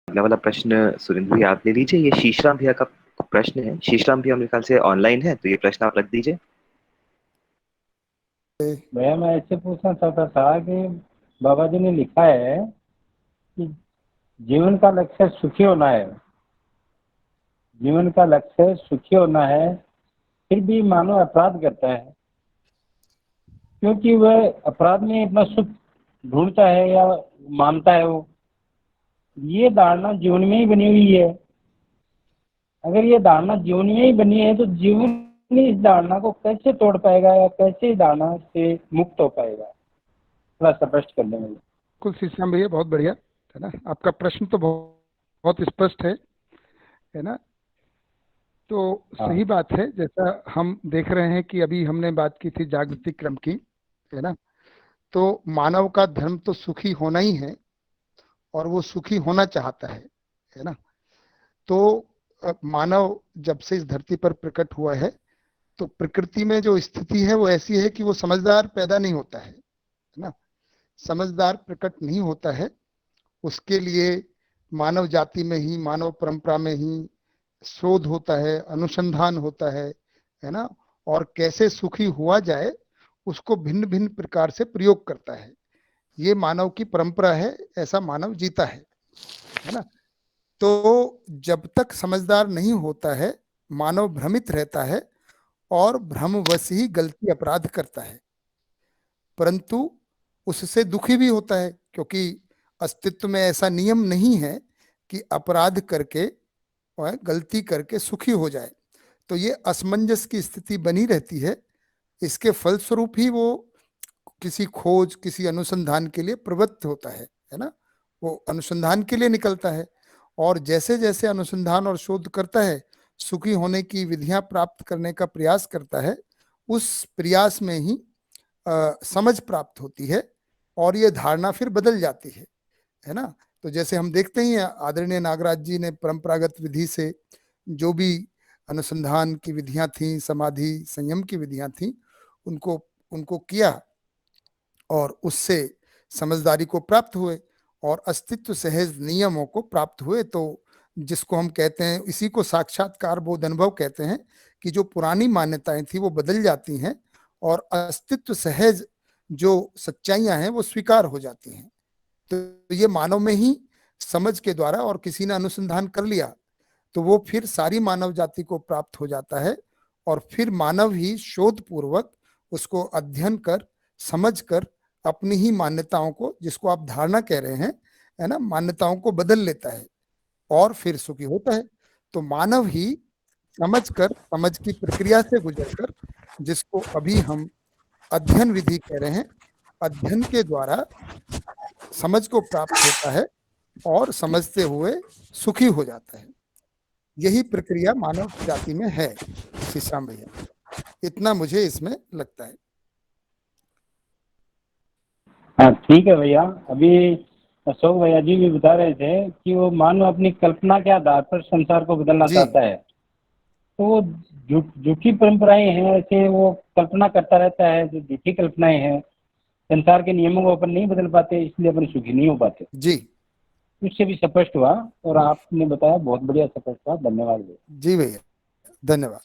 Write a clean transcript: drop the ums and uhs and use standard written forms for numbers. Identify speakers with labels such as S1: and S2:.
S1: अगला वाला प्रश्न सुरेंद्र जी आप ले लीजिए। ये शीशराम भैया का प्रश्न है। शीशराम भैया मेरे ख्याल से ऑनलाइन है, तो ये प्रश्न आप रख दीजिए।
S2: भैया मैं ऐसे पूछना चाहता था कि बाबा जी ने लिखा है कि जीवन का लक्ष्य सुखी होना है, जीवन का लक्ष्य सुखी होना है, फिर भी मानव अपराध करता है क्योंकि वह अपराध में अपना सुख ढूंढता है या मानता है। वो ये धारणा जीवन में ही बनी हुई है। अगर ये धारणा जीवन में ही बनी है तो जीवन इस धारणा को कैसे तोड़ पाएगा या कैसे इस धारणा से मुक्त हो पाएगा? थोड़ा स्पष्ट कर देंगे।
S3: बिल्कुल शीशाम भैया, बहुत बढ़िया है ना। आपका प्रश्न तो बहुत बहुत स्पष्ट है ना। तो
S2: हाँ।
S3: सही बात है, जैसा हम देख रहे हैं कि अभी हमने बात की थी जागृति क्रम की, है ना। तो मानव का धर्म तो सुखी होना ही है और वो सुखी होना चाहता है ना। तो मानव जब से इस धरती पर प्रकट हुआ है तो प्रकृति में जो स्थिति है वो ऐसी है कि वो समझदार पैदा नहीं होता है ना। समझदार प्रकट नहीं होता है। उसके लिए मानव जाति में ही, मानव परंपरा में ही शोध होता है, अनुसंधान होता है ना। और कैसे सुखी हुआ जाए उसको भिन्न भिन्न प्रकार से प्रयोग करता है। ये मानव की परंपरा है, ऐसा मानव जीता है ना। तो जब तक समझदार नहीं होता है मानव भ्रमित रहता है और भ्रमवश ही गलती अपराध करता है, परंतु उससे दुखी भी होता है क्योंकि अस्तित्व में ऐसा नियम नहीं है कि अपराध करके और गलती करके सुखी हो जाए। तो ये असमंजस की स्थिति बनी रहती है। इसके फलस्वरूप ही वो किसी खोज, किसी अनुसंधान के लिए प्रवृत्त होता है ना। वो अनुसंधान के लिए निकलता है और जैसे जैसे अनुसंधान और शोध करता है, सुखी होने की विधियां प्राप्त करने का प्रयास करता है। उस प्रयास में ही समझ प्राप्त होती है और ये धारणा फिर बदल जाती है ना। तो जैसे हम देखते ही हैं, आदरणीय नागराज जी ने परंपरागत विधि से जो भी अनुसंधान की विधियां थी, समाधि संयम की विधियां थी, उनको उनको किया और उससे समझदारी को प्राप्त हुए और अस्तित्व सहज नियमों को प्राप्त हुए। तो जिसको हम कहते हैं, इसी को साक्षात्कार बोध अनुभव कहते हैं कि जो पुरानी मान्यताएं थी वो बदल जाती हैं और अस्तित्व सहज जो सच्चाइयां हैं वो स्वीकार हो जाती हैं। तो ये मानव में ही समझ के द्वारा, और किसी ने अनुसंधान कर लिया तो वो फिर सारी मानव जाति को प्राप्त हो जाता है और फिर मानव ही शोध पूर्वक उसको अध्ययन कर, समझ कर अपनी ही मान्यताओं को, जिसको आप धारणा कह रहे हैं, है ना, मान्यताओं को बदल लेता है और फिर सुखी होता है। तो मानव ही समझ कर, समझ की प्रक्रिया से गुजर कर, जिसको अभी हम अध्ययन विधि कह रहे हैं, अध्ययन के द्वारा समझ को प्राप्त होता है और समझते हुए सुखी हो जाता है। यही प्रक्रिया मानव जाति में है शीशाम भैया, इतना मुझे इसमें लगता है।
S2: हाँ ठीक है भैया। अभी अशोक भैया जी भी बता रहे थे कि वो मानव अपनी कल्पना के आधार पर संसार को बदलना
S3: जी
S2: चाहता है। तो वो झूठी परंपराएं हैं, ऐसे वो कल्पना करता रहता है। जो झूठी कल्पनाएं हैं संसार के नियमों को अपन नहीं बदल पाते, इसलिए अपन सुखी नहीं हो पाते।
S3: जी
S2: उससे भी स्पष्ट हुआ और आपने बताया बहुत बढ़िया स्पष्ट हुआ। धन्यवाद भैया।
S3: जी भैया, धन्यवाद।